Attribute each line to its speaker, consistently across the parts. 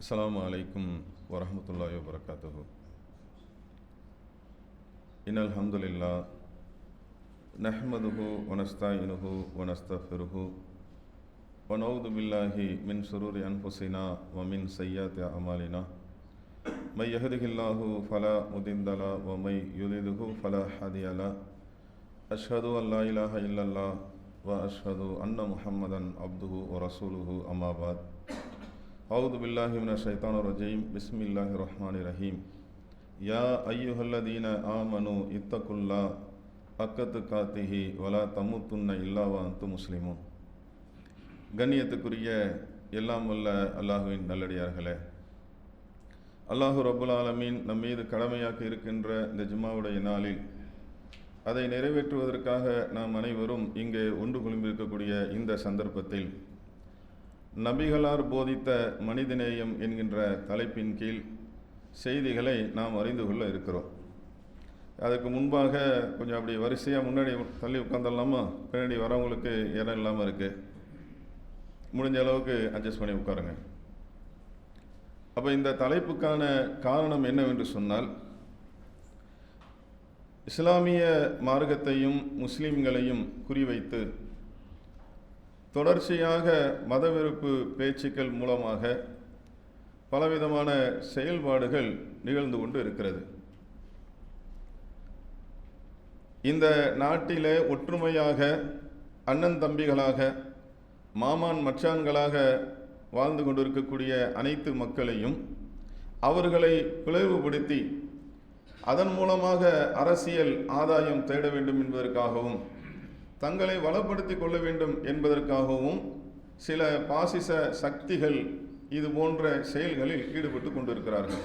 Speaker 1: அஸ்ஸலாமு அலைக்கும் வரஹ்மத்துல்லாஹி வபரகாத்துஹு. இன்னல் ஹம்துலில்லாஹ் நஹ்மதுஹு வ நஸ்தஈனுஹு வ நஸ்தக்ஃபிருஹு வ நஊது பில்லாஹி மின் ஷுரூரி அன்ஃபுஸினா வ மின் ஸய்யிஆத்தி அமாலினா. மை யஹ்திஹில்லாஹு ஃபலா முதில்ல லஹு வ மை யுலில்ஹு ஃபலா ஹாதிய லஹு. அஷ்ஹது அன் லா இலாஹ இல்லல்லாஹ் வ அஷ்ஹது அன்ன முஹம்மதன் அப்துஹு வ ரசூலுஹு அம்மா பஅத். அஊது பில்லாஹி மினஷ் ஷைத்தானிர் ரஜீம். பிஸ்மில்லாஹிர் ரஹ்மானிர் ரஹீம். யா அய்யுஹல்லதீன ஆமனு இத்தகுல்லாஹ் ஹக்க துகாத்திஹி வலா தமூத்துன்ன இல்லா வ அன்தும் முஸ்லிமூன். கண்ணியத்துக்குரிய எல்லாம் வல்ல அல்லாஹுவின் நல்லடியார்களே, அல்லாஹு ரப்புல் ஆலமீன் நம் மீது கடமையாக்கி இருக்கின்ற இந்த ஜும்மாவுடைய நாளில் அதை நிறைவேற்றுவதற்காக நாம் அனைவரும் இங்கே ஒன்று குழும்பியிருக்கக்கூடிய இந்த சந்தர்ப்பத்தில் நபிகளார் போதித்த மனிதநேயம் என்கின்ற தலைப்பின் கீழ் செய்திகளை நாம் அறிந்து கொள்ள இருக்கிறோம். அதுக்கு முன்பாக கொஞ்சம் அப்படி வரிசையாக முன்னாடி தள்ளி உட்காந்துடலாமா? பின்னாடி வரவங்களுக்கு இடம் இல்லாமல் இருக்குது. முடிஞ்ச அளவுக்கு அட்ஜஸ்ட் பண்ணி உட்காருங்க. அப்போ இந்த தலைப்புக்கான காரணம் என்னவென்று சொன்னால், இஸ்லாமிய மார்க்கத்தையும் முஸ்லீம்களையும் குறிவைத்து தொடர்ச்சியாக மதவெறுப்பு பேச்சுக்கள் மூலமாக பலவிதமான செயல்பாடுகள் நிகழ்ந்து கொண்டு இருக்கிறது. இந்த நாட்டிலே ஒற்றுமையாக அண்ணன் தம்பிகளாக மாமான் மச்சான்களாக வாழ்ந்து கொண்டிருக்கக்கூடிய அனைத்து மக்களையும் அவர்களை பிளவுபடுத்தி அதன் மூலமாக அரசியல் ஆதாயம் தேட வேண்டும் என்பதற்காகவும் தங்களை வளப்படுத்தி கொள்ள வேண்டும் என்பதற்காகவும் சில பாசிச சக்திகள் இது போன்ற செயல்களில் ஈடுபட்டு கொண்டிருக்கிறார்கள்.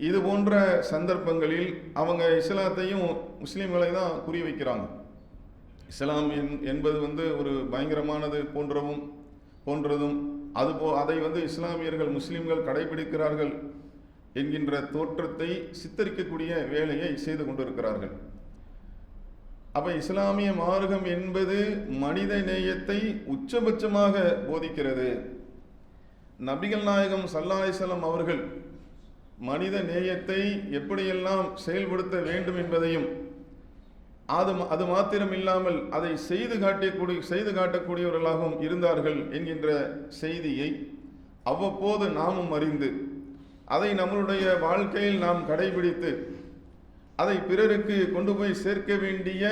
Speaker 1: இது போன்ற சந்தர்ப்பங்களில் அவங்க இஸ்லாத்தையும் முஸ்லீம்களை தான் குறிவைக்கிறாங்க. இஸ்லாம் என்பது ஒரு பயங்கரமானது போன்றதும் அதை இஸ்லாமியர்கள் முஸ்லீம்கள் கடைபிடிக்கிறார்கள் என்கின்ற தோற்றத்தை சித்தரிக்கக்கூடிய வேலையை செய்து கொண்டிருக்கிறார்கள். அப்போ இஸ்லாமிய மார்க்கம் என்பது மனித நேயத்தை உச்சபட்சமாக போதிக்கிறது. நபிகள் நாயகம் ஸல்லல்லாஹு அலைஹி வஸல்லம் அவர்கள் மனித நேயத்தை எப்படியெல்லாம் செயல்படுத்த வேண்டும் என்பதையும் அது மாத்திரம் இல்லாமல் அதை செய்து காட்டக்கூடியவர்களாகவும் இருந்தார்கள் என்கின்ற செய்தியை அவ்வப்போது நாமும் அறிந்து அதை நம்மளுடைய வாழ்க்கையில் நாம் கடைபிடித்து அதை பிறருக்கு கொண்டு போய் சேர்க்க வேண்டிய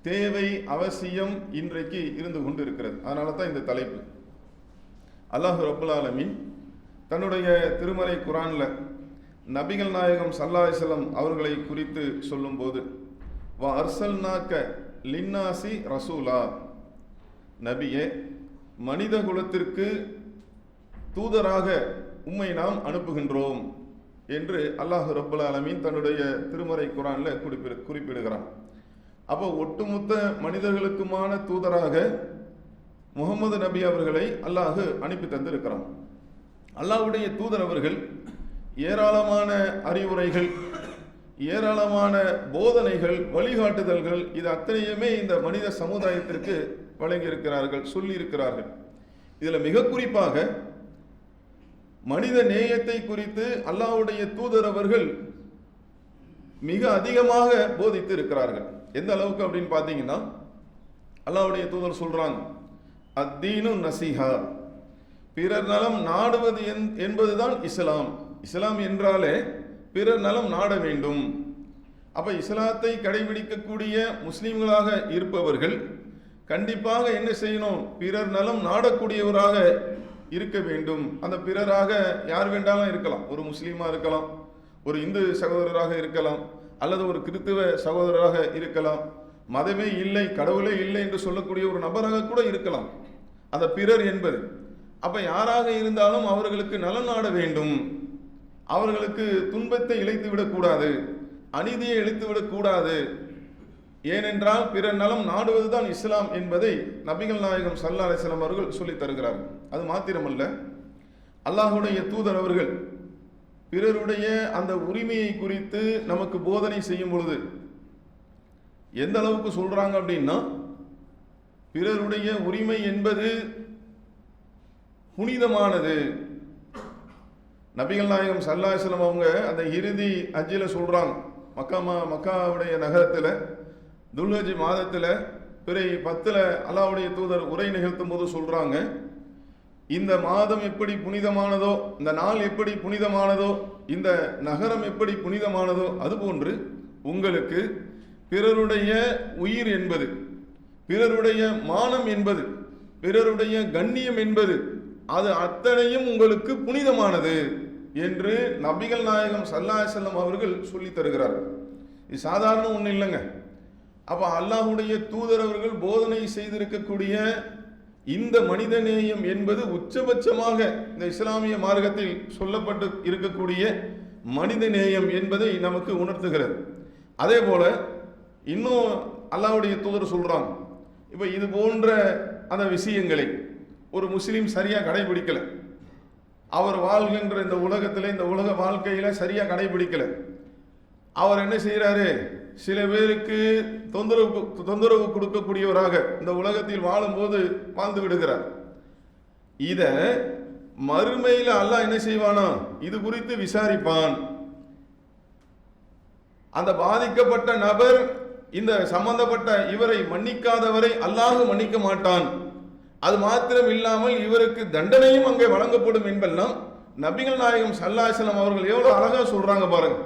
Speaker 1: தேவை அவசியம் இன்றைக்கு இருந்து கொண்டு இருக்கிறது. அதனால தான் இந்த தலைப்பு. அல்லாஹ் ரப்புல் ஆலமீன் தன்னுடைய திருமறை குர்ஆன்ல நபிகள் நாயகம் ஸல்லல்லாஹு அலைஹி வஸல்லம் அவர்களை குறித்து சொல்லும்போது, வ அர்சல்நாக்க லின்னாசி ரசூலா, நபியே மனித குலத்திற்கு தூதராக உம்மை நாம் அனுப்புகின்றோம் என்று அல்லாஹ் ரப்புல் ஆலமீன் தன்னுடைய திருமறை குர்ஆன்ல குறிப்பிடுகிறான். அப்போ ஒட்டுமொத்த மனிதர்களுக்குமான தூதராக முகமது நபி அவர்களை அல்லாஹ் அனுப்பி தந்திருக்கிறான். அல்லாஹ்வுடைய தூதர் அவர்கள் ஏராளமான அறிவுரைகள், ஏராளமான போதனைகள், வழிகாட்டுதல்கள் இது அத்தனையுமே இந்த மனித சமுதாயத்திற்கு வழங்கியிருக்கிறார்கள், சொல்லியிருக்கிறார்கள். இதில் மிக குறிப்பாக மனித நேயத்தை குறித்து அல்லாஹ்வுடைய தூதர் அவர்கள் மிக அதிகமாக போதித்து இருக்கிறார்கள். எந்த அளவுக்கு அப்படின்னு பார்த்தீங்கன்னா, அல்லாஹ்வுடைய தூதர் சொல்றாங்க, அத்தீனு நசீஹா, பிறர் நலம் நாடுவது என்பதுதான் இஸ்லாம். இஸ்லாம் என்றாலே பிறர் நலம் நாட வேண்டும். அப்ப இஸ்லாத்தை கடைபிடிக்கக்கூடிய முஸ்லிம்களாக இருப்பவர்கள் கண்டிப்பாக என்ன செய்யணும்? பிறர் நலம் நாடக்கூடியவராக இருக்க வேண்டும். அந்த பிறராக யார் வேண்டாலும் இருக்கலாம். ஒரு முஸ்லீமா இருக்கலாம், ஒரு இந்து சகோதரராக இருக்கலாம், அல்லது ஒரு கிறிஸ்துவ சகோதரராக இருக்கலாம், மதமே இல்லை கடவுளே இல்லை என்று சொல்லக்கூடிய ஒரு நபராக கூட இருக்கலாம் அந்த பிறர் என்பது. அப்ப யாராக இருந்தாலும் அவர்களுக்கு நலம் நாட வேண்டும், அவர்களுக்கு துன்பத்தை இழைத்து விடக்கூடாது, அநீதியை இழைத்து விடக்கூடாது. ஏனென்றால் பிறர் நலம் நாடுவதுதான் இஸ்லாம் என்பதை நபிகள் நாயகம் ஸல்லல்லாஹு அலைஹி வஸல்லம் அவர்கள் சொல்லித் தருகிறார்கள். அது மாத்திரமல்ல, அல்லாஹ்வுடைய தூதர் அவர்கள் பிறருடைய அந்த உரிமையை குறித்து நமக்கு போதனை செய்யும் பொழுது எந்த அளவுக்கு சொல்றாங்க அப்படின்னா, பிறருடைய உரிமை என்பது புனிதமானது. நபிகள் நாயகம் ஸல்லல்லாஹு அலைஹி வஸல்லம் அவங்க அந்த இறுதி ஹஜ்ஜில் சொல்கிறாங்க, மக்காவுடைய நகரத்தில் துல்ஹஜ் மாதத்தில் பிறை 10 அல்லாஹ்வுடைய தூதர் உரை நிகழ்த்தும் போது சொல்கிறாங்க, இந்த மாதம் எப்படி புனிதமானதோ, இந்த நாள் எப்படி புனிதமானதோ, இந்த நகரம் எப்படி புனிதமானதோ, அதுபோன்று உங்களுக்கு பிறருடைய உயிர் என்பது, பிறருடைய மானம் என்பது, பிறருடைய கண்ணியம் என்பது, அது அத்தனையும் உங்களுக்கு புனிதமானது என்று நபிகள் நாயகம் ஸல்லல்லாஹு அலைஹி வஸல்லம் அவர்கள் சொல்லி தருகிறார்கள். இது சாதாரண ஒன்றும் இல்லைங்க. அப்போ அல்லாஹ்வுடைய தூதர் அவர்கள் போதனை செய்திருக்கக்கூடிய இந்த மனிதநேயம் என்பது உச்சபட்சமாக இந்த இஸ்லாமிய மார்க்கத்தில் சொல்லப்பட்டு இருக்கக்கூடிய மனிதநேயம் என்பதை நமக்கு உணர்த்துகிறது. அதே போல இன்னும் அல்லாஹ்வுடைய தூதர் சொல்றாங்க, இப்போ இது போன்ற அந்த விஷயங்களை ஒரு முஸ்லீம் சரியா கடைபிடிக்கல, அவர் வாழ்கின்ற இந்த உலகத்தில், இந்த உலக வாழ்க்கையில சரியா கடைபிடிக்கல, அவர் என்ன செய்யறாரு, சில பேருக்கு தொந்தரவு கொடுக்கக்கூடியவராக இந்த உலகத்தில் வாழும்போது வாழ்ந்து விடுகிறார். இத மறுமையில் அல்லாஹ் என்ன செய்வானா, இது குறித்து விசாரிப்பான். அந்த பாதிக்கப்பட்ட நபர் இந்த சம்பந்தப்பட்ட இவரை மன்னிக்காதவரை அல்லாஹ் மன்னிக்க மாட்டான். அது மாத்திரம் இல்லாமல் இவருக்கு தண்டனையும் அங்கே வழங்கப்படும் என்பெல்லாம் நபிகள் நாயகம் ஸல்லல்லாஹு அலைஹி வஸல்லம் அவர்கள் எவ்வளவு அழகா சொல்றாங்க பாருங்க.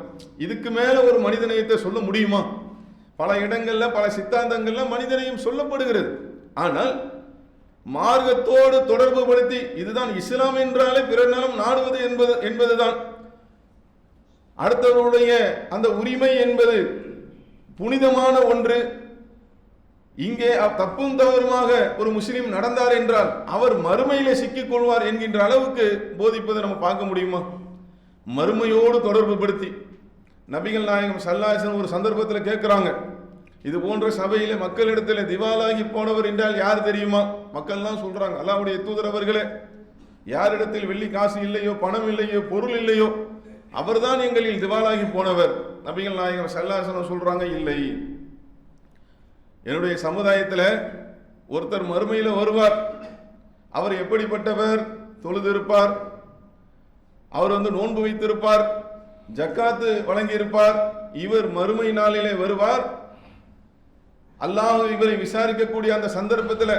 Speaker 1: இதுக்கு மேல ஒரு மனிதநேயத்தை சொல்ல முடியுமா? பல இடங்கள்ல பல சித்தாந்தங்கள்ல மனிதநேயம் சொல்லப்படுகிறது. ஆனால் மார்க்கத்தோடு தொடர்பு படுத்தி இதுதான் இஸ்லாம் என்றாலே பிறர் நலம் நாடுவது என்பதுதான், அடுத்தவருடைய அந்த உரிமை என்பது புனிதமான ஒன்று. இங்கே தப்பும் தவறுமாக ஒரு முஸ்லீம் நடந்தார் என்றால் அவர் மறுமையிலே சிக்கிக் கொள்வார் என்கின்ற அளவுக்கு போதிப்பதை நம்ம பார்க்க முடியுமா? மறுமையோடு தொடர்பு படுத்தி நபிகள் நாயகம் ஸல்லல்லாஹு அலைஹி வஸல்லம் ஒரு சந்தர்ப்பத்தில் கேட்கிறாங்க, இது போன்ற சபையில மக்களிடத்தில் திவாலாகி போனவர் என்றால் யார் தெரியுமா? மக்கள்லாம் சொல்றாங்க, அல்லாஹ்வுடைய தூதர் அவர்களே, யாரிடத்தில் வெள்ளி காசு இல்லையோ, பணம் இல்லையோ, பொருள் இல்லையோ, அவர்தான் எங்களில் திவாலாகி போனவர். நபிகள் நாயகம் ஸல்லல்லாஹு அலைஹி வஸல்லம் சொல்றாங்க, இல்லை, என்னுடைய சமுதாயத்தில் ஒருத்தர் மறுமையில் வருவார். அவர் எப்படிப்பட்டவர்? தொழுதிருப்பார், அவர் நோன்பு வைத்திருப்பார், ஜக்காத்து வழங்கியிருப்பார். இவர் மறுமை நாளிலே வருவார். அல்லாஹ் இவரை விசாரிக்கக்கூடிய அந்த சந்தர்ப்பத்தில்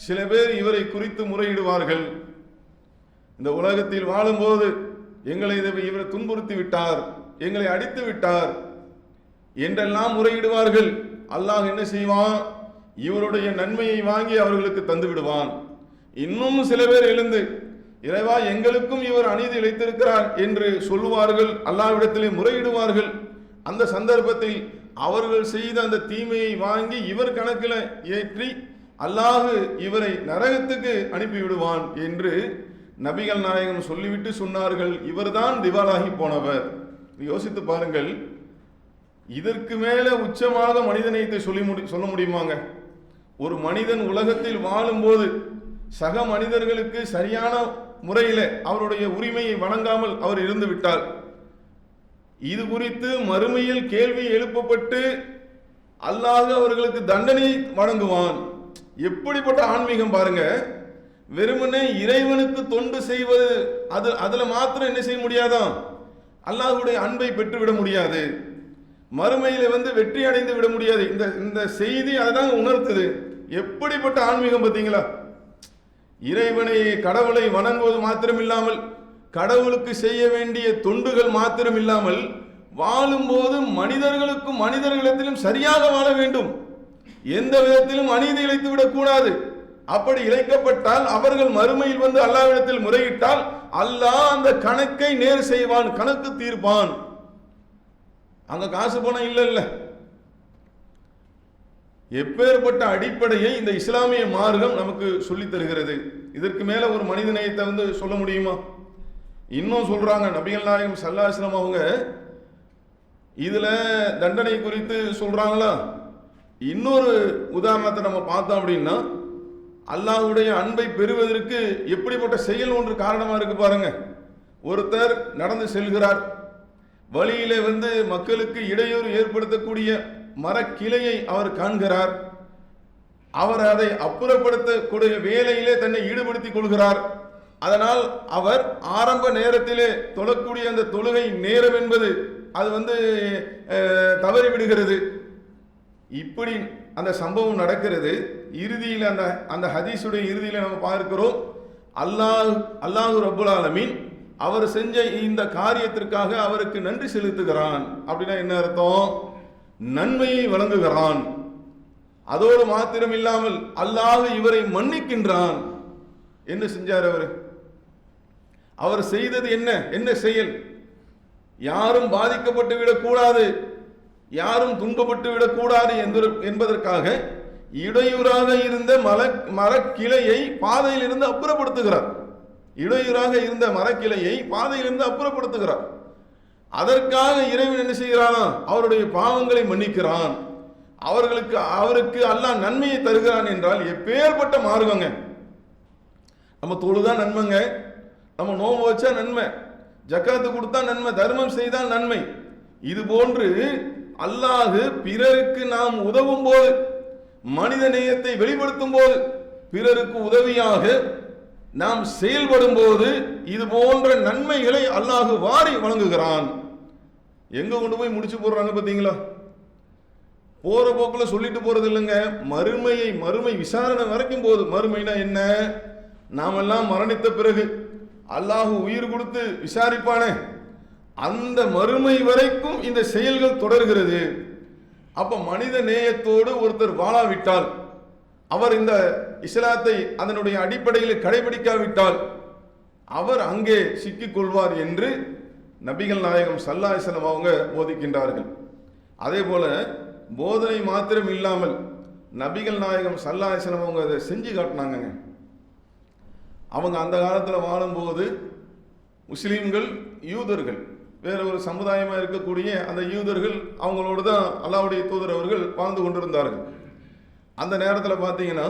Speaker 1: சில பேர் இவரை குறித்து முறையிடுவார்கள். இந்த உலகத்தில் வாழும்போது எங்களை இவர் துன்புறுத்தி விட்டார், எங்களை அடித்து விட்டார் என்றெல்லாம் முறையிடுவார்கள். அல்லாஹ் என்ன செய்வான்? இவருடைய நன்மையை வாங்கி அவர்களுக்கு தந்து விடுவான். இன்னும் சில பேர் எழுந்து, இறைவா, எங்களுக்கும் இவர் அநீதி இழைத்திருக்கிறார் என்று சொல்லுவார்கள், அல்லாஹ்விடத்திலே முறையிடுவார்கள். அந்த சந்தர்ப்பத்தில் அவர்கள் செய்த அந்த தீமையை வாங்கி இவர் கணக்கில் ஏற்றி அல்லாஹ் இவரை நரகத்துக்கு அனுப்பிவிடுவான் என்று நபிகள் நாயகம் சொல்லிவிட்டு சொன்னார்கள், இவர்தான் திவாலாகி போனவர். யோசித்து பாருங்கள், இதற்கு மேல உச்சமாக மனிதநேயத்தை சொல்ல முடியுமாங்க? ஒரு மனிதன் உலகத்தில் வாழும்போது சக மனிதர்களுக்கு சரியான முறையில் அவருடைய உரிமையை வழங்காமல் அவர் இருந்து விட்டார். இது குறித்து மறுமையில் கேள்வி எழுப்பப்பட்டு அல்லாஹ் அவர்களுக்கு தண்டனை வழங்குவான். எப்படிப்பட்ட ஆன்மீகம் பாருங்க! வெறுமனே இறைவனுக்கு தொண்டு செய்வது, அதுல மாத்திரம் என்ன செய்ய முடியாதான்? அல்லாஹ்வுடைய அன்பை பெற்றுவிட முடியாது, மறுமையில வெற்றி அடைந்து விட முடியாது. இந்த செய்தி அதான் உணர்த்துது. எப்படிப்பட்ட ஆன்மீகம் பார்த்தீங்களா? இறைவனை, கடவுளை வணங்குவது மாத்திரமில்லாமல், கடவுளுக்கு செய்ய வேண்டிய தொண்டுகள் மாத்திரம் இல்லாமல், வாழும்போது மனிதர்களுக்கும் மனிதர்களிடத்திலும் சரியாக வாழ வேண்டும், எந்த விதத்திலும் அநீதி இழைத்து விடக்கூடாது. அப்படி இழைக்கப்பட்டால் அவர்கள் மறுமையில் அல்லாஹ்விடத்தில் முறையிட்டால் அல்லாஹ் அந்த கணக்கை நேர் செய்வான், கணக்கு தீர்ப்பான். அங்க காசு பணம் இல்ல. எப்பேற்பட்ட அடிப்படையை இந்த இஸ்லாமிய மார்க்கம் நமக்கு சொல்லி தருகிறது. இதற்கு மேல ஒரு மனித நேயத்தை சொல்ல முடியுமா? இன்னும் சொல்றாங்க நபிகள் நாயகம் ஸல்லல்லாஹு அலைஹி வஸல்லம் அவங்க இதுல தண்டனை குறித்து சொல்றாங்களா? இன்னொரு உதாரணத்தை நம்ம பார்த்தோம் அப்படின்னா, அல்லாஹ்வுடைய அன்பை பெறுவதற்கு எப்படிப்பட்ட செயல் ஒன்று காரணமா இருக்கு பாருங்க. ஒருத்தர் நடந்து செல்கிறார், வழியிலே மக்களுக்கு இடையூறு ஏற்படுத்தக்கூடிய மரக்கிளையை அவர் காண்கிறார். அவர் அதை அப்புறப்படுத்தக்கூடிய வேலையிலே தன்னை ஈடுபடுத்திக் கொள்கிறார். அதனால் அவர் ஆரம்ப நேரத்திலே தொழக்கூடிய அந்த தொழுகை நேரம் என்பது அது தவறிவிடுகிறது. இப்படி அந்த சம்பவம் நடக்கிறது. இறுதியில் அந்த ஹதீஸுடைய இறுதியில் நம்ம பார்க்கிறோம், அல்லாஹ் ரப்புல் ஆலமீன் அவர் செஞ்ச இந்த காரியத்திற்காக அவருக்கு நன்றி செலுத்துகிறான். அப்படின்னா என்ன அர்த்தம்? நன்மையை வழங்குகிறான். அதோடு மாத்திரம் இல்லாமல் அல்லாஹ் இவரை மன்னிக்கின்றான். என்ன செஞ்சார் அவர் செய்தது என்ன செயல்? யாரும் பாதிக்கப்பட்டு விடக்கூடாது, யாரும் துன்பப்பட்டு விடக்கூடாது என்பதற்காக இடையூறாக இருந்த மரக்கிளையை பாதையிலிருந்து அப்புறப்படுத்துகிறார். இடையூறாக இருந்த மரக்கிளையை பாதையிலிருந்து அப்புறப்படுத்துகிறார். அதற்காக இறைவன் என்ன செய்கிறானா? அவருடைய பாவங்களை மன்னிக்கிறான். அவருக்கு அல்லாஹ் நன்மையை தருகிறான் என்றால் எப்பேற்பட்ட மார்க்கங்க! நம்ம தொழுதா நன்மைங்க, நம்ம நோன்பு வச்சா நன்மை, ஜக்காத்து கொடுத்தா நன்மை, தர்மம் செய்தால் நன்மை. இது போன்று அல்லாஹ் பிறருக்கு நாம் உதவும் போது, மனித நேயத்தை வெளிப்படுத்தும் போது, பிறருக்கு உதவியாக நாம் செயல்படும் போது இது போன்ற நன்மைகளை அல்லாஹ் வாரி வழங்குகிறான். எங்க கொண்டு போய் முடிச்சு போடுறாங்க பார்த்தீங்களா? போற போக்குல சொல்லிட்டு போறது இல்லைங்க. மறுமை விசாரணை வரைக்கும் போது. மறுமைனா என்ன? நாமெல்லாம் மரணித்த பிறகு அல்லாஹ் உயிர் கொடுத்து விசாரிப்பானே, அந்த மறுமை வரைக்கும் இந்த செயல்கள் தொடர்கிறது. அப்ப மனித நேயத்தோடு ஒருத்தர் வாழாவிட்டால், அவர் இந்த இஸ்லாத்தை அதனுடைய அடிப்படையில் கடைபிடிக்காவிட்டால் அவர் அங்கே சிக்கிக் கொள்வார் என்று நபிகள் நாயகம் ஸல்லல்லாஹு அலைஹி வஸல்லம் அவங்க போதிக்கின்றார்கள். அதே போல போதனை மாத்திரம் இல்லாமல் நபிகள் நாயகம் ஸல்லல்லாஹு அலைஹி வஸல்லம் அவங்க அதை செஞ்சு காட்டினாங்க. அவங்க அந்த காலத்தில் வாழும்போது முஸ்லீம்கள், யூதர்கள், வேற ஒரு சமுதாயமாக இருக்கக்கூடிய அந்த யூதர்கள் அவங்களோடு தான் அல்லாஹ்வுடைய தூதர் அவர்கள் வாழ்ந்து கொண்டிருந்தார்கள். அந்த நேரத்தில் பார்த்தீங்கன்னா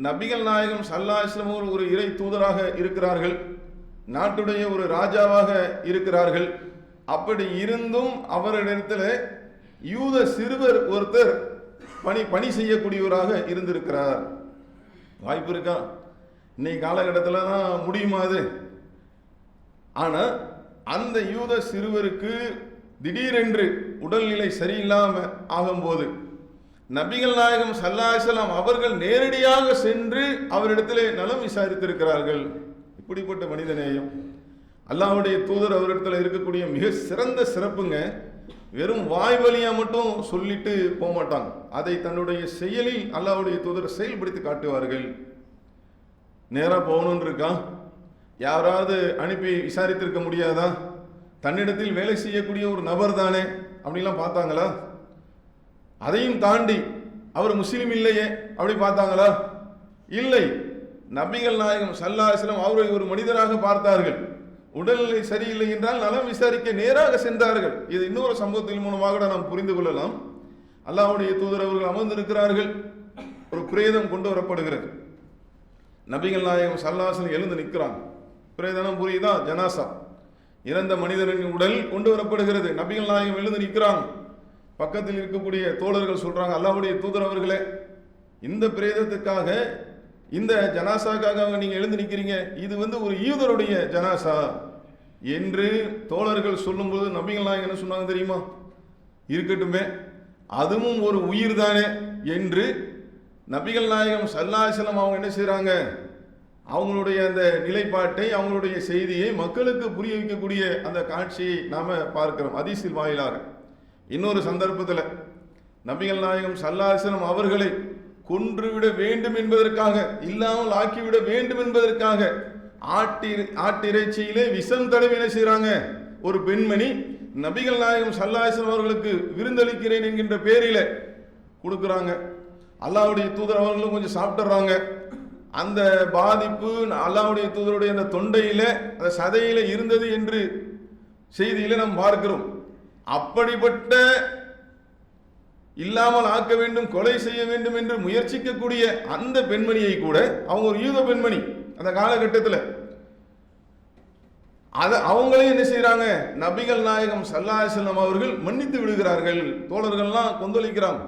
Speaker 1: நபிகள் நாயகம் ஸல்லல்லாஹு அலைஹி வஸல்லம் ஒரு இறை தூதராக இருக்கிறார்கள், நாட்டுடைய ஒரு ராஜாவாக இருக்கிறார்கள். அப்படி இருந்தும் அவரிடத்தில் யூத சிறுவர் ஒருத்தர் பணி செய்யக்கூடியவராக இருந்திருக்கிறார். வாய்ப்பு இருக்கா? இன்னைக்கு காலகட்டத்தில் தான் முடியுமா அது? ஆனால் அந்த யூத சிறுவருக்கு திடீரென்று உடல்நிலை சரியில்லாமல் ஆகும்போது நபிகள் நாயகம் ஸல்லல்லாஹு அலைஹி வஸல்லம் அவர்கள் நேரடியாக சென்று அவரிடத்திலே நலம் விசாரித்திருக்கிறார்கள். இப்படிப்பட்ட மனித நேயம் அல்லாஹ்வுடைய தூதர் அவரிடத்தில் இருக்கக்கூடிய மிக சிறந்த சிறப்புங்க. வெறும் வாய் வழியா மட்டும் சொல்லிட்டு போக மாட்டாங்க, அதை தன்னுடைய செயலில் அல்லாஹ்வுடைய தூதர் செயல்படுத்தி காட்டுவார்கள். நேராக போகணுன்னு இருக்கா? யாராவது அனுப்பி விசாரித்திருக்க முடியாதா? தன்னிடத்தில் வேலை செய்யக்கூடிய ஒரு நபர் தானே அப்படிலாம் பார்த்தாங்களா? அதையும் தாண்டி அவர் முஸ்லீம் இல்லையே அப்படி பார்த்தாங்களா? இல்லை. நபிகள் நாயகம் ஸல்லல்லாஹு அலைஹி வஸல்லம் அவரை ஒரு மனிதராக பார்த்தார்கள். உடல்நிலை சரியில்லை என்றால் நலம் விசாரிக்க நேராக சென்றார்கள். இது இன்னொரு சம்பவத்தின் மூலமாக நாம் புரிந்து கொள்ளலாம். அல்லாஹ்வுடைய தூதர் அவர்கள் அமர்ந்திருக்கிறார்கள், ஒரு பிரேதம் கொண்டு வரப்படுகிறது. நபிகள் நாயகம் ஸல்லல்லாஹு அலைஹி வஸல்லம் எழுந்து நிற்கிறாங்க. பிரேதனம் புரியுதா? ஜனாசா, இறந்த மனிதனின் உடல் கொண்டு வரப்படுகிறது. நபிகள் நாயகம் எழுந்து நிற்கிறாங்க. பக்கத்தில் இருக்கக்கூடிய தோழர்கள் சொல்றாங்க, அல்லாஹ்வுடைய தூதர் அவர்களே, இந்த பிரேதத்துக்காக, இந்த ஜனாசாக்காக நீங்க எழுந்து நிற்கிறீங்க, இது ஒரு யூதருடைய ஜனாசா என்று தோழர்கள் சொல்லும்போது நபிகள் நாயகம் என்ன சொன்னாங்க தெரியுமா? இருக்கட்டுமே, அதுவும் ஒரு உயிர் தானே என்று நபிகள் நாயகம் ஸல்லல்லாஹு அலைஹி வஸல்லம் அவங்க என்ன செய்றாங்க? அவங்களுடைய அந்த நிலைப்பாட்டை, அவங்களுடைய செய்தியை மக்களுக்கு புரிய வைக்கக்கூடிய அந்த காட்சியை நாம பார்க்கிறோம் ஹதீஸில் வாயிலாக. இன்னொரு சந்தர்ப்பத்தில் நபிகள் நாயகம் ஸல்லல்லாஹு அலைஹி வஸல்லம் அவர்களை கொன்றுவிட வேண்டும் என்பதற்காக, இல்லாமல் ஆக்கிவிட வேண்டும் என்பதற்காக ஆட்டிறைச்சியிலே விஷம் தடவி என்ன செய்றாங்க? ஒரு பெண்மணி நபிகள் நாயகம் ஸல்லல்லாஹு அலைஹி வஸல்லம் அவர்களுக்கு விருந்தளிக்கிறேன் என்கின்ற பேரில கொடுக்குறாங்க. அல்லாஹ்வுடைய தூதர் அவர்களும் கொஞ்சம் சாப்பிட்டுறாங்க. அந்த பாதிப்பு அல்லாஹ்வுடைய தூதருடைய அந்த தொண்டையில, அந்த சதையில இருந்தது என்று செய்தியில நாம் பார்க்கிறோம். அப்படிப்பட்ட இல்லாமல் ஆக்க வேண்டும், கொலை செய்ய வேண்டும் என்று முயற்சிக்கக்கூடிய அந்த பெண்மணியை கூட, அவங்க ஒரு யூத பெண்மணி அந்த காலகட்டத்தில், அவங்களே என்ன செய்யறாங்க? நபிகள் நாயகம் ஸல்லல்லாஹு அலைஹி வஸல்லம் அவர்கள் மன்னித்து விடுகிறார்கள். தோழர்கள்லாம் கொந்தளிக்கிறாங்க.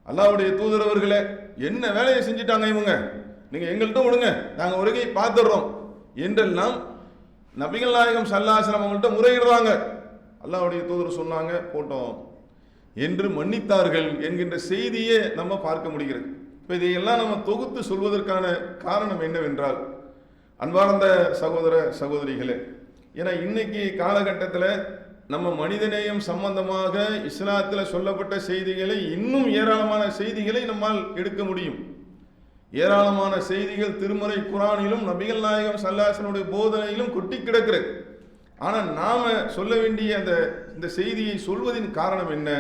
Speaker 1: அல்லாஹ்வுடைய தூதர் அவர்களே, என்ன வேலையை செஞ்சிட்டாங்க இவங்க? நீங்கள் எங்கள்கிட்ட விடுங்க, நாங்கள் வருகை பார்த்துடுறோம் என்றெல்லாம் நபிகள் நாயகம் ஸல்லல்லாஹு அலைஹி வஸல்லம் அவங்கள்ட்ட முறையிடுறாங்க. அல்லாஹ்வுடைய தூதர் சொன்னாங்க, போட்டோம் என்று மன்னித்தார்கள் என்கின்ற செய்தியை நம்ம பார்க்க முடிகிறது. இப்போ இதையெல்லாம் நம்ம தொகுத்து சொல்வதற்கான காரணம் என்னவென்றால், அன்பார்ந்த சகோதர சகோதரிகளே, ஏன்னா இன்னைக்கு காலகட்டத்தில் நம்ம மனிதநேயம் சம்பந்தமாக இஸ்லாத்தில் சொல்லப்பட்ட செய்திகளை, இன்னும் ஏராளமான செய்திகளை நம்மால் எடுக்க முடியும். ஏராளமான செய்திகள் திருமறை குர்ஆனிலும் நபிகள் நாயகம் ஸல்லல்லாஹு அலைஹி வஸல்லம் போதனையிலும் கொட்டி கிடக்கிறது. ஆனால் நாம சொல்ல வேண்டிய இந்த செய்தியை சொல்வதின் காரணம் என்ன?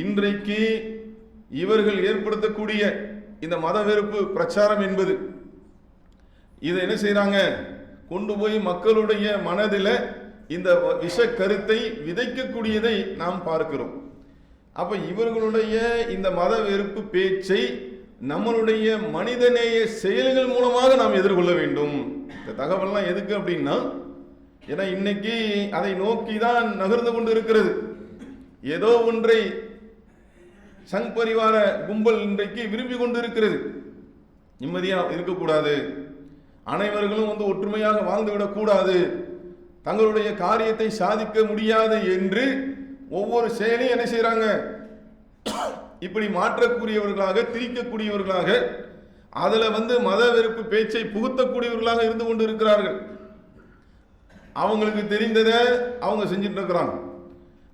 Speaker 1: இன்றைக்கு இவர்கள் ஏற்படுத்தக்கூடிய இந்த மத வெறுப்பு பிரச்சாரம் என்பது, இதை என்ன செய்யறாங்க, கொண்டு போய் மக்களுடைய மனதில் இந்த விஷ கருத்தை விதைக்கக்கூடியதை நாம் பார்க்கிறோம். அப்ப இவர்களுடைய இந்த மத வெறுப்பு பேச்சை நம்மளுடைய மனிதநேய செயல்கள் மூலமாக நாம் எதிர்கொள்ள வேண்டும். இந்த தகவல்லாம் எதுக்கு அப்படின்னா, ஏன்னா இன்னைக்கு அதை நோக்கி தான் நகர்ந்து கொண்டு இருக்கிறது. ஏதோ ஒன்றை சங் பரிவார கும்பல் இன்றைக்கு விரும்பி கொண்டு இருக்கிறது. நிம்மதியா இருக்கக்கூடாது, அனைவர்களும் ஒற்றுமையாக வாழ்ந்துவிடக்கூடாது, தங்களுடைய காரியத்தை சாதிக்க முடியாது என்று ஒவ்வொரு செயலையும் என்ன செய்யறாங்க, இப்படி மாற்றக்கூடியவர்களாக, திரிக்கக்கூடியவர்களாக, அதுல மத வெறுப்பு பேச்சை புகுத்தக்கூடியவர்களாக இருந்து கொண்டு இருக்கிறார்கள். அவங்களுக்கு தெரிந்ததை அவங்க செஞ்சுட்டு இருக்கிறாங்க.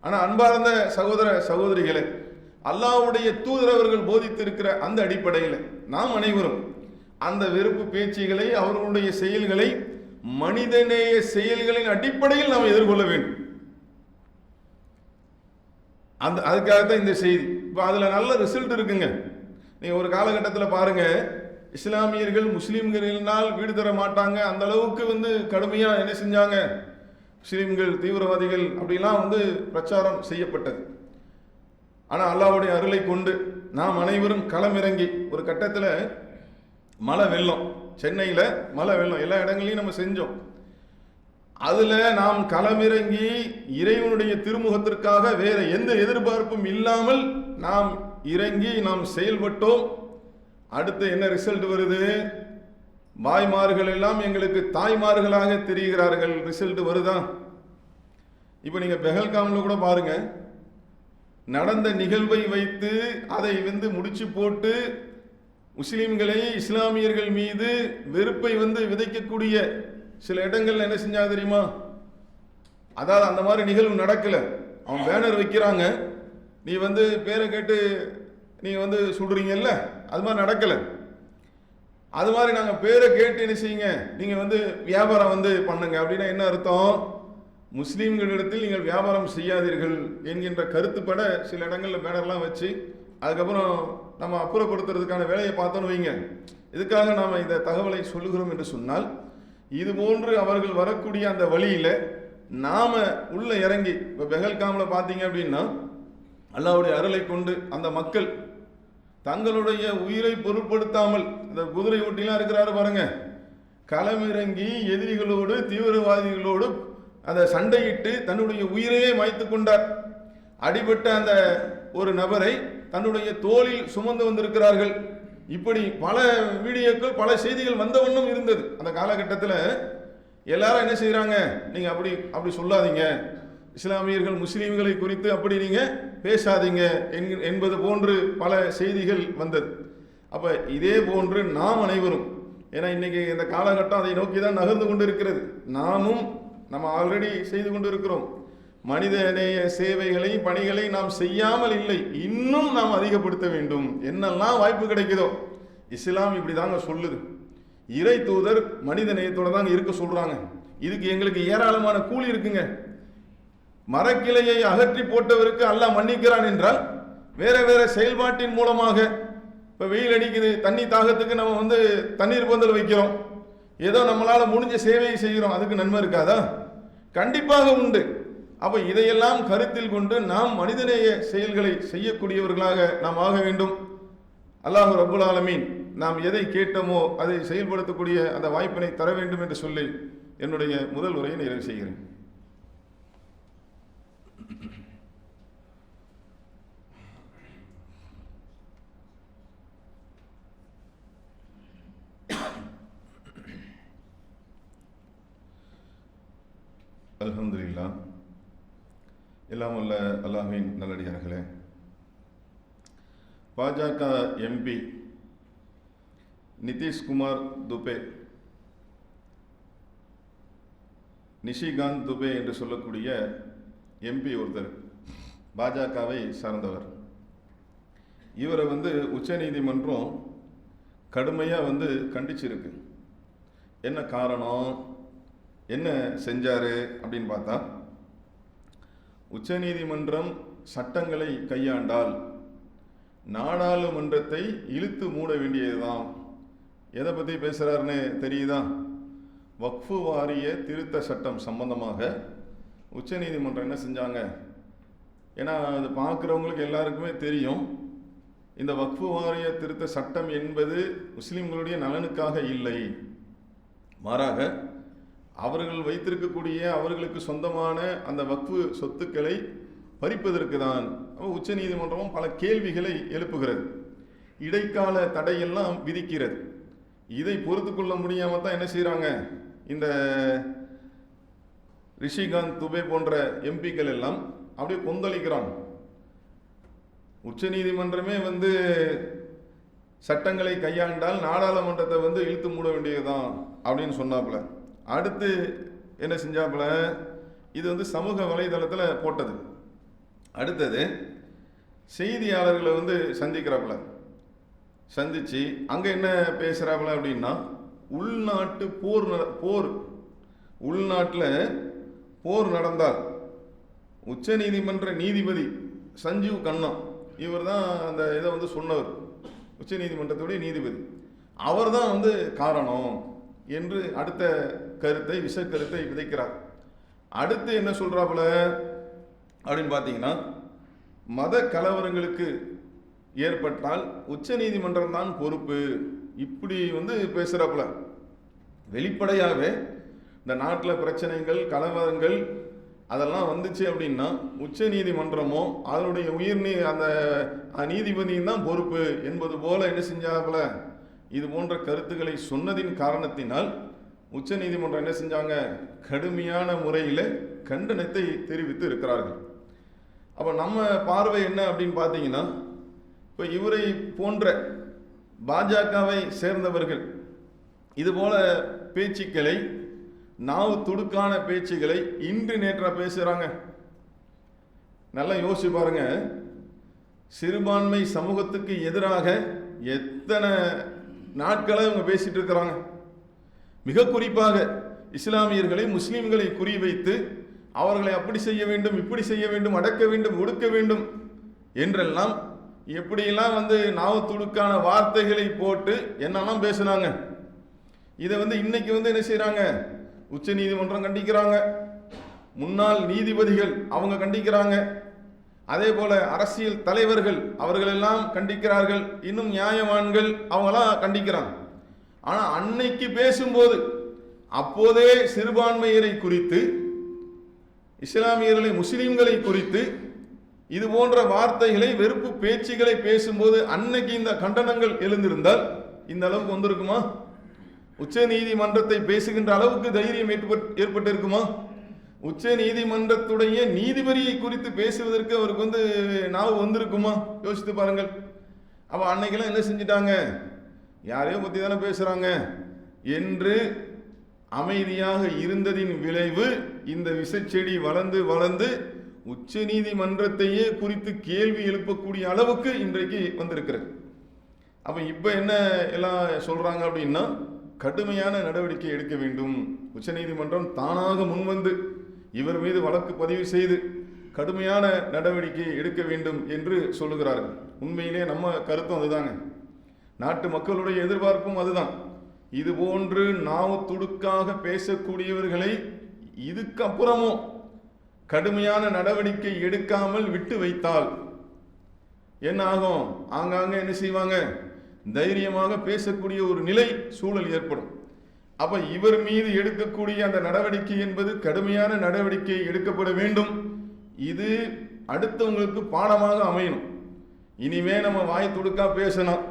Speaker 1: ஆனா அன்பார்ந்த சகோதர சகோதரிகளே, அல்லாஹ்வுடைய தூதர் அவர்கள் போதித்திருக்கிற அந்த அடிப்படையில் நாம் அனைவரும் அந்த வெறுப்பு பேச்சுகளை, அவர்களுடைய செயல்களை மனிதநேய செயல்களின் அடிப்படையில் நாம் எதிர்கொள்ள வேண்டும். அதுக்காகத்தான் இந்த செய்தி. இப்போ அதில் நல்ல ரிசல்ட் இருக்குங்க. நீங்கள் ஒரு காலகட்டத்தில் பாருங்க, இஸ்லாமியர்கள் முஸ்லீம்களினால் வீடு தர மாட்டாங்க, அந்த அளவுக்கு கடுமையாக என்ன செஞ்சாங்க, முஸ்லீம்கள் தீவிரவாதிகள் அப்படிலாம் பிரச்சாரம் செய்யப்பட்டது. ஆனால் அல்லாஹ்வுடைய அருளை கொண்டு நாம் அனைவரும் களமிறங்கி, ஒரு கட்டத்தில் மழை வெள்ளம், சென்னையில் மழை வெள்ளம் எல்லா இடங்களையும் நம்ம செஞ்சோம். அதுல நாம் களமிறங்கி இறைவனுடைய திருமுகத்திற்காக வேற எந்த எதிர்பார்ப்பும் இல்லாமல் நாம் இறங்கி நாம் செயல்பட்டோம். அடுத்து என்ன ரிசல்ட் வருது? பாய்மார்கள் எல்லாம் எங்களுக்கு தாய்மார்களாக தெரிகிறார்கள். ரிசல்ட் வருதா? இப்ப நீங்க பெஹல்காம்ல கூட பாருங்க, நடந்த நிகழ்வை வைத்து அதை முடிச்சு போட்டு முஸ்லிம்களை, இஸ்லாமியர்கள் மீது வெறுப்பை விதைக்கக்கூடிய சில இடங்கள்ல என்ன செஞ்சா தெரியுமா? அதாவது அந்த மாதிரி நிகழ்வு நடக்கல, அவன் பேனர் வைக்கிறாங்க, நீ பேரை கேட்டு நீ சுடுறீங்கல்ல, அது மாதிரி நடக்கல. அது மாதிரி நாங்கள் பேரை கேட்டு என்ன செய்யுங்க, நீங்க வியாபாரம் பண்ணுங்க அப்படின்னா என்ன அர்த்தம்? முஸ்லீம்களிடத்தில் நீங்கள் வியாபாரம் செய்யாதீர்கள் என்கின்ற கருத்துப்பட சில இடங்களில் பேனர்லாம் வச்சு அதுக்கப்புறம் நம்ம அப்புறப்படுத்துறதுக்கான வேலையை பார்த்தோன்னு வைங்க. இதுக்காக நாம் இந்த தகவலை சொல்லுகிறோம் என்று சொன்னால், இது போன்று அவர்கள் வரக்கூடிய அந்த வழியில் நாம உள்ள இறங்கி, இப்போ பெஹல்காமில் பார்த்தீங்க அப்படின்னா அல்லாஹ்வுடைய அருளை கொண்டு அந்த மக்கள் தங்களுடைய உயிரை பொருட்படுத்தாமல், அந்த குதிரை ஓட்டிலாம் இருக்கிறாரு பாருங்க, களமிறங்கி எதிரிகளோடு தீவிரவாதிகளோடு அந்த சண்டையிட்டு தன்னுடைய உயிரையே மாய்த்து கொண்டார். அடிபட்ட அந்த ஒரு நபரை தன்னுடைய தோளில் சுமந்து வந்திருக்கிறார்கள். இப்படி பல வீடியோக்கள், பல செய்திகள் வந்தவண்ணம் இருந்தது. அந்த காலகட்டத்தில் எல்லாரும் என்ன செய்யறாங்க, நீங்க அப்படி சொல்லாதீங்க, இஸ்லாமியர்கள் முஸ்லீம்களை குறித்து அப்படி நீங்க பேசாதீங்க என்பது போன்று பல செய்திகள் வந்தது. அப்ப இதே போன்று நாம் அனைவரும், ஏன்னா இன்னைக்கு இந்த காலகட்டம் அதை நோக்கி தான் நகர்ந்து கொண்டு இருக்கிறது. நம்ம ஆல்ரெடி செய்து கொண்டு இருக்கிறோம். மனிதநேய சேவைகளை, பணிகளை நாம் செய்யாமல் இல்லை, இன்னும் நாம் அதிகப்படுத்த வேண்டும். என்னெல்லாம் வாய்ப்பு கிடைக்குதோ, இஸ்லாம் இப்படி தாங்க சொல்லுது. இறை தூதர் மனித நேயத்தோட தாங்க இருக்க சொல்றாங்க. இதுக்கு எங்களுக்கு ஏராளமான கூலி இருக்குங்க. மரக்கிளையை அகற்றி போட்டவருக்கு அல்லாஹ் மன்னிக்கிறான் என்றால், வேற வேற செயல்பாட்டின் மூலமாக, இப்ப வெயில் அடிக்குது, தண்ணி தாகத்துக்கு நம்ம தண்ணீர் பந்தல் வைக்கிறோம், ஏதோ நம்மளால முடிஞ்ச சேவையை செய்கிறோம், அதுக்கு நன்மை இருக்காதா? கண்டிப்பாக உண்டு. அப்ப இதையெல்லாம் கருத்தில் கொண்டு நாம் மனிதநேய செயல்களை செய்யக்கூடியவர்களாக நாம் ஆக வேண்டும். அல்லாஹ் ரப்புல் ஆலமீன் நாம் எதை கேட்டோமோ அதை செயல்படுத்தக்கூடிய அந்த வாய்ப்பினை தர வேண்டும் என்று சொல்லி என்னுடைய முதல் உரையை நிறைவு செய்கிறேன். எல்லாம் உள்ள அல்லாஹ்வின் நல்லடியார்களே, பாஜக எம்பி நிதிஷ்குமார் துபே, நிஷிகாந்த் துபே என்று சொல்லக்கூடிய எம்பி ஒருத்தர் பாஜகவை சார்ந்தவர். இவரை உச்சநீதிமன்றம் கடுமையாக கண்டிச்சிருக்கு. என்ன காரணம், என்ன செஞ்சாரு அப்படின்னு பார்த்தா, உச்சநீதிமன்றம் சட்டங்களை கையாண்டால் நாடாளுமன்றத்தை இழுத்து மூட வேண்டியதுதான். எதை பற்றி பேசுகிறாருன்னு தெரியுதா? வக்ஃபு வாரிய திருத்த சட்டம் சம்பந்தமாக உச்சநீதிமன்றம் என்ன செஞ்சாங்க? ஏன்னா அது பார்க்குறவங்களுக்கு எல்லாருக்குமே தெரியும், இந்த வக்ஃபு வாரிய திருத்த சட்டம் என்பது முஸ்லிம்களுடைய நலனுக்காக இல்லை, மாறாக அவர்கள் வைத்திருக்கக்கூடிய அவர்களுக்கு சொந்தமான அந்த வக்ஃபு சொத்துக்களை பறிப்பதற்கு தான். உச்சநீதிமன்றமும் பல கேள்விகளை எழுப்புகிறது, இடைக்கால தடையெல்லாம் விதிக்கிறது. இதை பொறுத்து கொள்ள முடியாமல் தான் என்ன செய்கிறாங்க, இந்த ரிஷிகாந்த் துபே போன்ற எம்பிக்கள் எல்லாம் அப்படியே கொந்தளிக்கிறாங்க. உச்சநீதிமன்றமே சட்டங்களை கையாண்டால் நாடாளுமன்றத்தை இழுத்து மூட வேண்டியதுதான் அப்படின்னு சொன்னாப்புல. அடுத்து என்ன செஞ்சாப்புல, இது சமூக வலைதளத்தில் போட்டது. அடுத்தது செய்தியாளர்களை சந்திக்கிறாப்புல. சந்திச்சு அங்கே என்ன பேசுகிறாப்புல அப்படின்னா, உள்நாட்டு போர் உள்நாட்டில் போர் நடந்தால் உச்சநீதிமன்ற நீதிபதி சஞ்சீவ் கண்ணா, இவர் தான் அந்த இதை சொன்னவர், உச்சநீதிமன்றத்துடைய நீதிபதி, அவர் தான் காரணம் என்று அடுத்த கருத்தை விஷக்கருத்தை விதைக்கிறார். அடுத்து என்ன சொல்றாப்புல அப்படின்னு பார்த்தீங்கன்னா, மத கலவரங்களுக்கு ஏற்பட்டால் உச்சநீதிமன்றம் தான் பொறுப்பு, இப்படி பேசுறாப்புல. வெளிப்படையாகவே இந்த நாட்டில் பிரச்சனைகள் கலவரங்கள் அதெல்லாம் வந்துச்சு அப்படின்னா உச்சநீதிமன்றமோ அதனுடைய அந்த நீதிபதியும் தான் பொறுப்பு என்பது போல என்ன செஞ்சாப்புல, இது போன்ற கருத்துக்களை சொன்னதின் காரணத்தினால் உச்சநீதிமன்றம் என்ன செஞ்சாங்க, கடுமையான முறையில் கண்டனத்தை தெரிவித்து இருக்கிறார்கள். அப்போ நம்ம பார்வை என்ன அப்படின்னு பார்த்தீங்கன்னா, இப்போ இவரை போன்ற பாஜகவை சேர்ந்தவர்கள் இதுபோல பேச்சுக்களை, நாவு துடுக்கான பேச்சுக்களை இன்று நேற்றா பேசுகிறாங்க. நல்லா யோசிச்சு பாருங்க, சிறுபான்மை சமூகத்துக்கு எதிராக எத்தனை நாட்களை அவங்க பேசிட்டு இருக்கிறாங்க. மிக குறிப்பாக இஸ்லாமியர்களை முஸ்லிம்களை குறிவைத்து அவர்களை அப்படி செய்ய வேண்டும், இப்படி செய்ய வேண்டும், அடக்க வேண்டும், ஒடுக்க வேண்டும் என்றெல்லாம் எப்படியெல்லாம் நாவு துடுக்கான வார்த்தைகளை போட்டு என்னெல்லாம் பேசுனாங்க. இதை இன்னைக்கு என்ன செய்யறாங்க, உச்ச நீதிமன்றம் கண்டிக்கிறாங்க, முன்னாள் நீதிபதிகள் அவங்க கண்டிக்கிறாங்க, அதே போல அரசியல் தலைவர்கள் அவர்கள் எல்லாம் கண்டிக்கிறார்கள், இன்னும் நியாயவான்கள் அவங்களாம் கண்டிக்கிறாங்க. ஆனா அன்னைக்கு பேசும்போது அப்போதே சிறுபான்மையரை குறித்து, இஸ்லாமியர்களை முஸ்லிம்களை குறித்து இது போன்ற வார்த்தைகளை, வெறுப்பு பேச்சுகளை பேசும்போது அன்னைக்கு இந்த கண்டனங்கள் எழுந்திருந்தால் இந்த அளவுக்கு வந்திருக்குமா? உச்ச நீதிமன்றத்தை பேசுகின்ற அளவுக்கு தைரியம் ஏற்பட்டு இருக்குமா? உச்ச நீதிமன்றத்துடைய நீதிபதியை குறித்து பேசுவதற்கு அவருக்கு நாவு வந்திருக்குமா? யோசித்து பாருங்கள். அப்ப அன்னைக்கெல்லாம் என்ன செஞ்சிட்டாங்க, யாரையோ பத்தி தானே பேசுறாங்க என்று அமைதியாக இருந்ததின் விளைவு இந்த விஷச்செடி வளர்ந்து வளர்ந்து உச்ச நீதிமன்றத்தையே குறித்து கேள்வி எழுப்பக்கூடிய அளவுக்கு இன்றைக்கு வந்திருக்கிறது. அப்ப இப்ப என்ன எல்லாம் சொல்றாங்க அப்படின்னா, கடுமையான நடவடிக்கை எடுக்க வேண்டும், உச்ச நீதிமன்றம் தானாக முன்வந்து இவர் மீது வழக்கு பதிவு செய்து கடுமையான நடவடிக்கை எடுக்க வேண்டும் என்று சொல்லுகிறார்கள். உண்மையிலே நம்ம கருத்தும் அதுதாங்க, நாட்டு மக்களுடைய எதிர்பார்ப்பும் அதுதான். இது போன்று நாவு துடுக்காக பேசக்கூடியவர்களை இதுக்கப்புறமும் கடுமையான நடவடிக்கை எடுக்காமல் விட்டு வைத்தால் என்ன ஆகும்? ஆங்காங்க என்ன செய்வாங்க, தைரியமாக பேசக்கூடிய ஒரு நிலை சூழல் ஏற்படும். அப்ப இவர் மீது எடுக்கக்கூடிய அந்த நடவடிக்கை என்பது கடுமையான நடவடிக்கை எடுக்கப்பட வேண்டும். இது அடுத்தவங்களுக்கு பாடமாக அமையணும். இனிமே நம்ம வாய் துடுக்கா பேசணும்,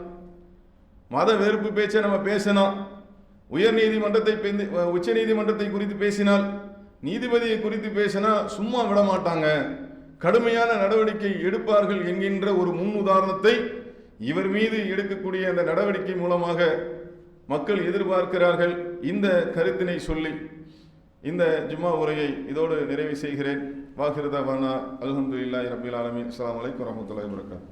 Speaker 1: மத வெறுப்பு பேச்சை நம்ம பேசணும், உயர் நீதிமன்றத்தை உச்ச நீதிமன்றத்தை குறித்து பேசினால், நீதிபதியை குறித்து பேசினா சும்மா விட மாட்டாங்க, கடுமையான நடவடிக்கை எடுப்பார்கள் என்கின்ற ஒரு முன் உதாரணத்தை இவர் மீது எடுக்கக்கூடிய அந்த நடவடிக்கை மூலமாக மக்கள் எதிர்பார்க்கிறார்கள். இந்த கருத்தினை சொல்லி இந்த ஜும்மா உரையை இதோடு நிறைவு செய்கிறேன். வாஹிரு தஅவானா அல்ஹம்துலில்லாஹி ரப்பில் ஆலமீன். அஸ்ஸலாமு அலைக்கும் வரஹ்மத்துல்லாஹி வபரகாத்துஹு.